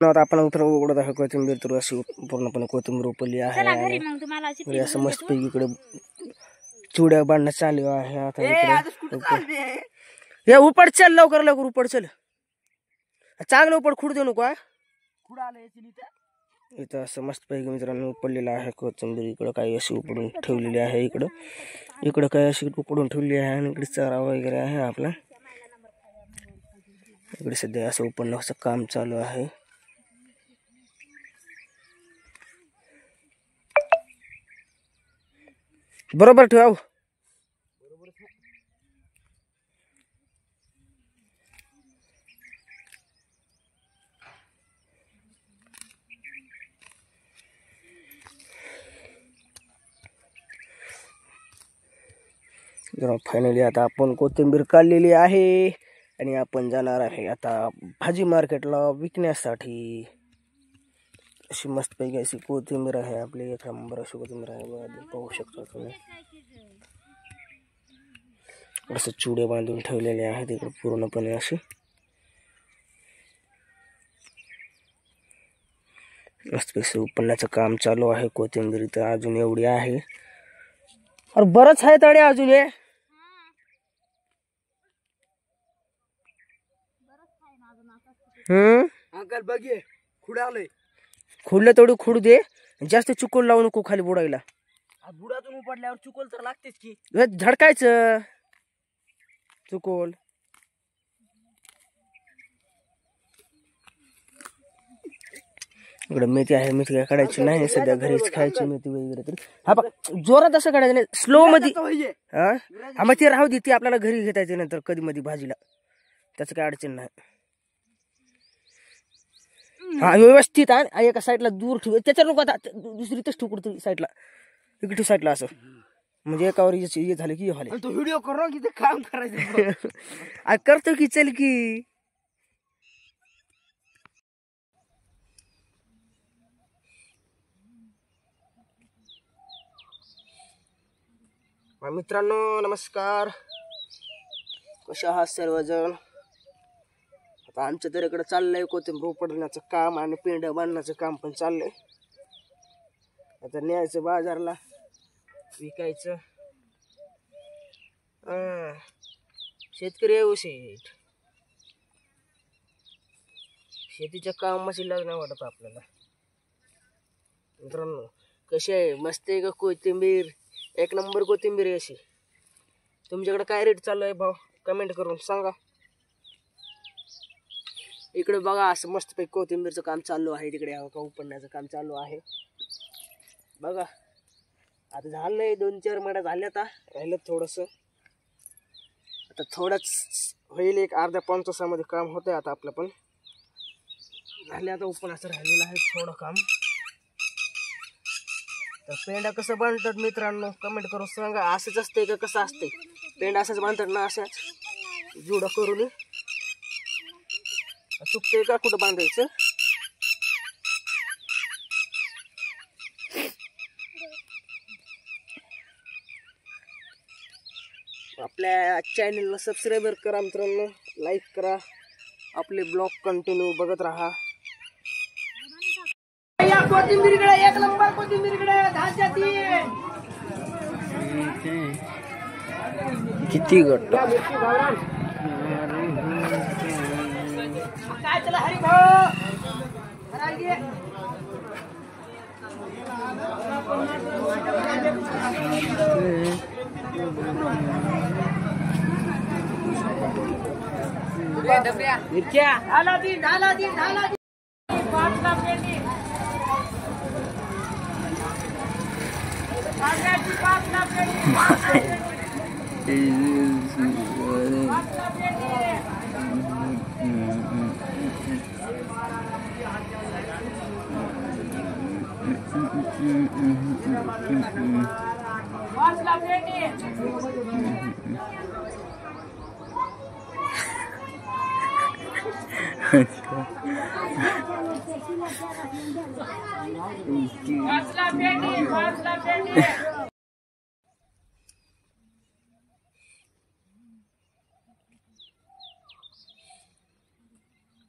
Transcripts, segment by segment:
आता आपण उघडत आहे कोथिंबीर, तर अशी पूर्णपणे कोथिंबीर उपली आहे. असं मस्त पैकी इकडे चुड्या बांधणं चालू आहे. आता हे उपड चल, लवकर लवकर उपड चल, चांगलं उपड, खुड देऊ नको. इथं असं मस्त पैकी मित्रांनो उपडलेलं आहे कोथिंबीर. इकडं काही अशी उपडून ठेवलेली आहे, इकडं काही अशी उपडून ठेवली आहे. आणि इकडे चारा वगैरे आहे आपला. इकडे सध्या असं उपडण्याचं काम चालू आहे. बरोबर ठेवा. फायनली आता आपण कोथिंबीर काढलेली आहे आणि आपण जाणार आहे आता भाजी मार्केटला विकण्यासाठी. अशी मस्तपैकी अशी कोथिंबीर आहे आपली, एक नंबर अशी कोथिंबीर आहे. पाहू शकता तुम्ही, असं चुडे बांधून ठेवलेले आहेत इकडे पूर्णपणे असे. मस्तपैकी उपण्याचं काम चालू आहे. कोथिंबीर तर अजून एवढी आहे, और बरंच आहे तडे अजून. हे अंकल बघे खुडालय, खुडलं तेवढी खुड दे, जास्त चुकोल लावू नको खाली बुडायला. बुडातून उपडल्यावर चुकोल तर लागतेच की. झडकायचं चुकोल. इकडे मेथी आहे, मेथी काय काढायची नाही सध्या, घरीच खायची मेथी वगैरे. तरी हा बघ जोरात असं काढायचं नाही, स्लो मध्ये. हा मग ती राहू दे, ती आपल्याला घरी घेता येते नंतर कधी मध्ये भाजीला, त्याचं काय अडचण नाही. हा व्यवस्थित आहे. एका साईडला दूर ठेव, त्याच्यावर नको आता दुसरी तेच ठेवू कुठे साईडला, इकडे साईडला असं, म्हणजे एकावर हे झालं की झाले. तो व्हिडिओ करू की ते काम करायचं. करतो की, चल की. मित्रांनो नमस्कार, कशा आहात सर्वजण. आता आमच्या तर इकडे चाललंय कोथिंबीर उपडण्याचं काम आणि पेंड्या बांधण्याचं काम पण चाललंय. आता न्यायचं बाजारला, विकायचं. शेतकरी व्यवसायिक, शेतीच्या कामाची लाज नाही वाटत आपल्याला. मित्रांनो कशी आहे, मस्त आहे का कोथिंबीर? एक नंबर कोथिंबीर आहे अशी. तुमच्याकडे काय रेट चालू आहे भाऊ, कमेंट करून सांगा. इकडे बघा असं मस्तपैकी कोथिंबीरचं काम चालू आहे. तिकडे का उपडण्याचं काम चालू आहे बघा. आता झालंय 2-4 मड्या झाल्या, आता राहिलं थोडंसं. आता थोडंच होईल, एक अर्ध्या 5 तासामध्ये काम होतंय आता आपलं पण. झाले आता उपडण्याचं राहिलेलं आहे थोडं काम. तर पेंडा कसं बांधतात मित्रांनो कमेंट करून सांगा. असंच असते का कसं असते पेंडा? असंच बांधतात ना, असंच जुडा करून? चुकते का कुठं बांधायचं? आपल्या चॅनलला सबस्क्राईबर करा मित्रांनो, लाईक करा, आपले ब्लॉग कंटिन्यू बघत राहा. कोथिंबीरकडे एक नंबर कोथिंबीरकडे 10 किती गट काय चला हरी भाऊ मिरच्या झाला दी 5 ला पेटी.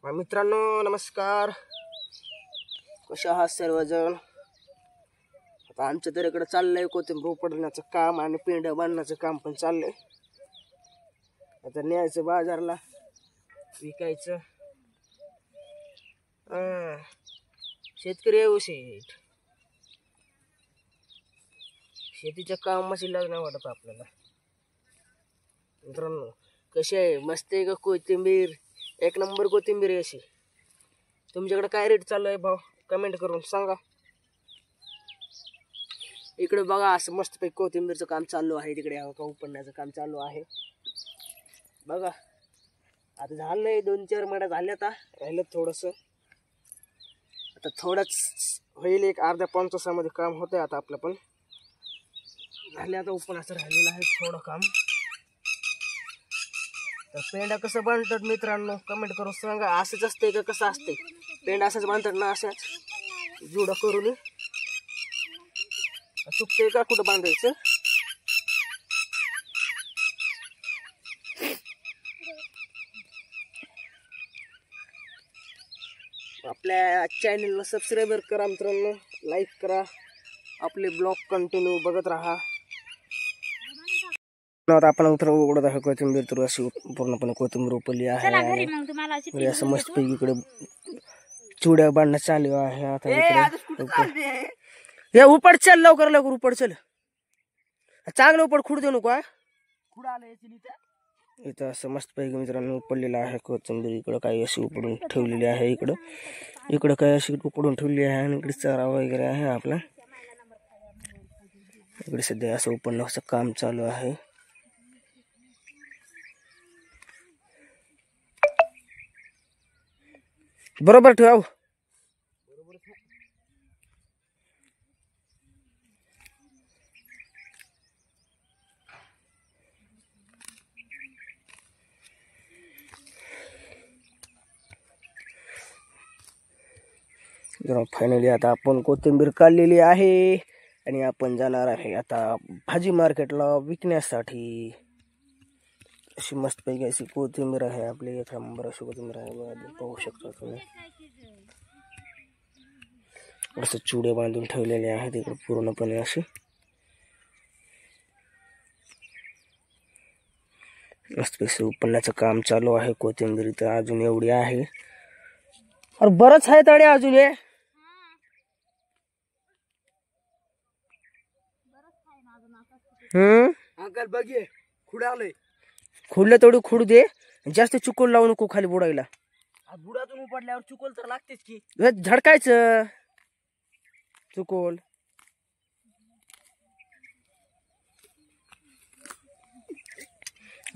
मित्रांनो नमस्कार, कशा आहात सर्वजण? आता आमच्या तर इकडे चाललंय कोथिंबीर उपडण्याचं काम आणि पेंढ्या बांधण्याचं काम पण चाललंय. आता न्यायचं बाजारला, विकायचं. शेतकरी आहे शेठ. शेतीच्या कामाची लग्न वाटत आपल्याला. मित्रांनो कशी आहे? मस्त आहे का कोथिंबीर? एक नंबर कोथिंबीर आहे अशी. तुमच्याकडे काय रेट चालू आहे भाऊ? कमेंट करून सांगा. इकडे बघा असं मस्तपैकी कोथिंबीरचं काम चालू आहे. तिकडे उपडण्याचं काम चालू आहे बघा. आता झालंय 2-4 मड्या झाल्या. आता राहिलं थोडंसं. आता थोडंच होईल, एक अर्ध्या 5 तासामध्ये काम होतंय. आता आपलं पण झाले. आता उपनाचं राहिलेलं आहे थोडं काम. तर पेंडा कसं बांधतात मित्रांनो कमेंट करून सांगा. असंच असते का कसं असते? पेंडा असंच बांधतात ना, असंच जुडा करून? चुकते का कुठं बांधायचं? आपल्या चॅनलला सबस्क्राईबर करा मित्रांनो, लाईक करा, आपले ब्लॉग कंटिन्यू बघत राहा. आता आपण उघडत आहे कोथिंबीर. तर अशी पूर्णपणे कोथिंबीर उपली आहे. असं मस्त पैकी इकडे चुड्या बांधणं चालू आहे. आता हे उपड चल, लवकर लवकर उपड चल. चांगलं उपड, खुड देऊ नको. इथं असं मस्त पैकी मित्रांनो उपडलेलं आहे कोथिंबीर. इकडं काही अशी उपडून ठेवलेली आहे. इकडं काही अशी उपडून ठेवली आहे. आणि इकडे चारा वगैरे आहे आपला. इकडे सध्या असं उपडण्याचं काम चालू आहे. बरोबर ठेव. फायनली आता आपण कोथिंबीर काढलेली आहे आणि आपण जाणार आहे आता भाजी मार्केटला विकण्यासाठी. अशी मस्तपैकी अशी कोथिंबीर आहे आपली. एक नंबर अशी कोथिंबीर आहे, पाहू शकता तुम्ही. असं चुडे बांधून ठेवलेले आहेत इकडे पूर्णपणे अशी. मस्तपैकी उपडण्याचं काम चालू आहे. कोथिंबीर तर अजून एवढी आहे. अरे बरंच आहे तडे अजून. हे अंकल बघिये खुडालय. खुडलं तेवढी खुड दे. जास्त चुकोल लावू नको खाली बुडायला. बुडातून उपडल्यावर चुकोल तर लागतेच की. झडकायचं चुकोल.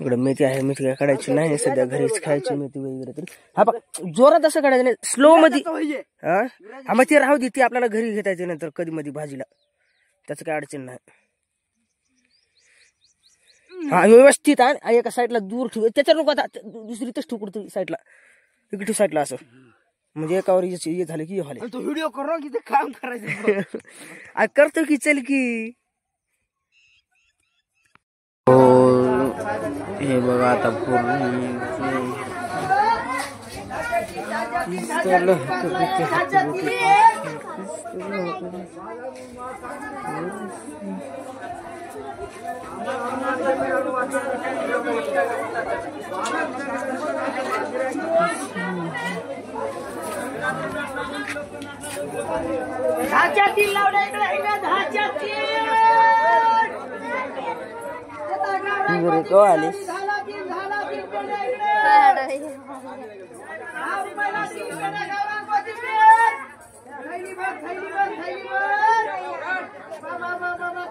इकडे मेथी आहे. मेथी काय काढायची नाही सध्या, घरीच खायची मेथी वगैरे. तरी हा बघ जोरात असं काढायचं नाही, स्लो मध्ये. हा मग ती राहू दे, ती आपल्याला घरी घेता येते नंतर कधी मध्ये भाजीला. त्याचं काय अडचण नाही. हा व्यवस्थित आहे. एका साईडला दूर ठेव. त्याच्या नको आता दुसरी तच ठेवू साईडला. इकडे साईडला असं म्हणजे एकावर हे झालं की झाले. तो व्हिडिओ करू की ते काम करायचं. करतो की चल की. हे बघा आता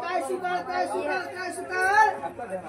काय सुका